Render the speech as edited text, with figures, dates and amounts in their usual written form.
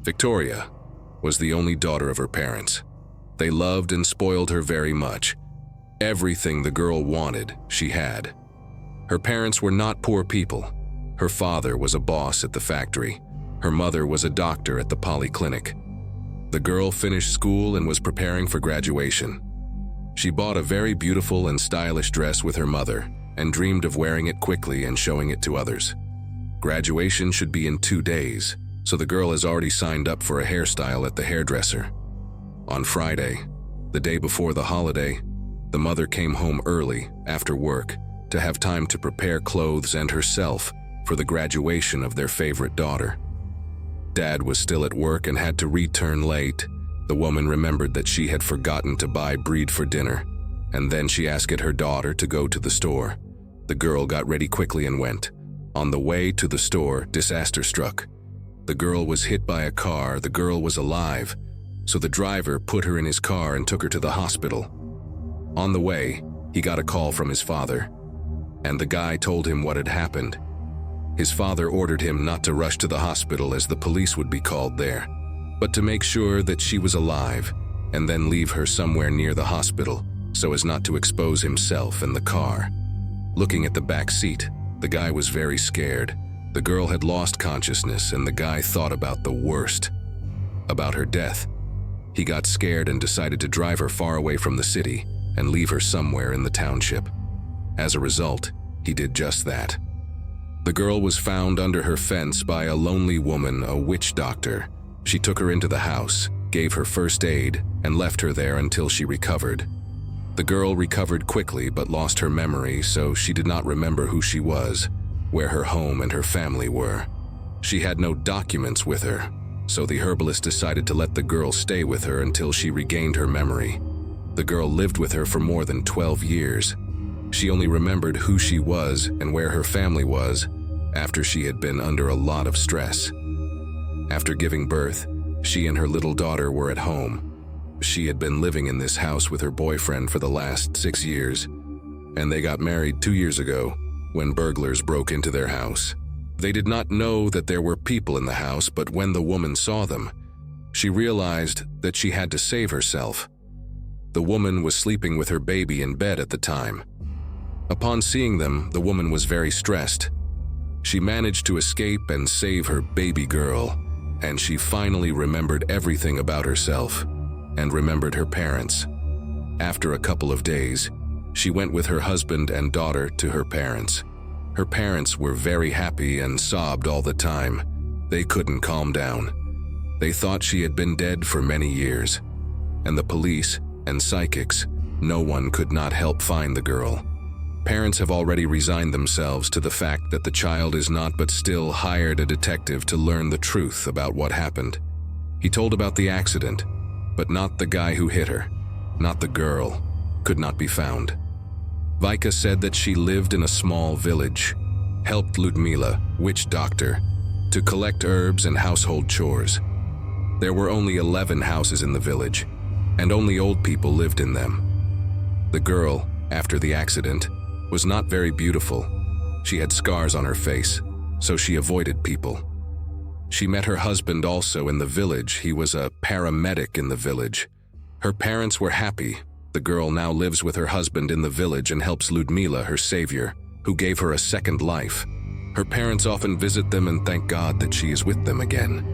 Victoria was the only daughter of her parents. They loved and spoiled her very much. Everything the girl wanted, she had. Her parents were not poor people. Her father was a boss at the factory. Her mother was a doctor at the polyclinic. The girl finished school and was preparing for graduation. She bought a very beautiful and stylish dress with her mother and dreamed of wearing it quickly and showing it to others. Graduation should be in 2 days, so the girl has already signed up for a hairstyle at the hairdresser. On Friday, the day before the holiday, the mother came home early after work to have time to prepare clothes and herself for the graduation of their favorite daughter. Dad was still at work and had to return late. The woman remembered that she had forgotten to buy bread for dinner, and then she asked her daughter to go to the store. The girl got ready quickly and went. On the way to the store, disaster struck. The girl was hit by a car. The girl was alive, so the driver put her in his car and took her to the hospital. On the way, he got a call from his father, and the guy told him what had happened. His father ordered him not to rush to the hospital as the police would be called there, but to make sure that she was alive and then leave her somewhere near the hospital so as not to expose himself and the car. Looking at the back seat, the guy was very scared. The girl had lost consciousness and the guy thought about the worst, about her death. He got scared and decided to drive her far away from the city and leave her somewhere in the township. As a result, he did just that. The girl was found under her fence by a lonely woman, a witch doctor. She took her into the house, gave her first aid, and left her there until she recovered. The girl recovered quickly but lost her memory, so she did not remember who she was, where her home and her family were. She had no documents with her, so the herbalist decided to let the girl stay with her until she regained her memory. The girl lived with her for more than 12 years. She only remembered who she was and where her family was after she had been under a lot of stress. After giving birth, she and her little daughter were at home. She had been living in this house with her boyfriend for the last 6 years, and they got married 2 years ago when burglars broke into their house. They did not know that there were people in the house, but when the woman saw them, she realized that she had to save herself. The woman was sleeping with her baby in bed at the time. Upon seeing them, the woman was very stressed. She managed to escape and save her baby girl, and she finally remembered everything about herself and remembered her parents. After a couple of days, she went with her husband and daughter to her parents. Her parents were very happy and sobbed all the time. They couldn't calm down. They thought she had been dead for many years, and the police and psychics, no one could not help find the girl. Parents have already resigned themselves to the fact that the child is not, but still hired a detective to learn the truth about what happened. He told about the accident, but not the guy who hit her, not the girl, could not be found. Vika said that she lived in a small village, helped Ludmila, witch doctor, to collect herbs and household chores. There were only 11 houses in the village, and only old people lived in them. The girl, after the accident, was not very beautiful. She had scars on her face, so she avoided people. She met her husband also in the village. He was a paramedic in the village. Her parents were happy. The girl now lives with her husband in the village and helps Ludmila, her savior, who gave her a second life. Her parents often visit them and thank God that she is with them again.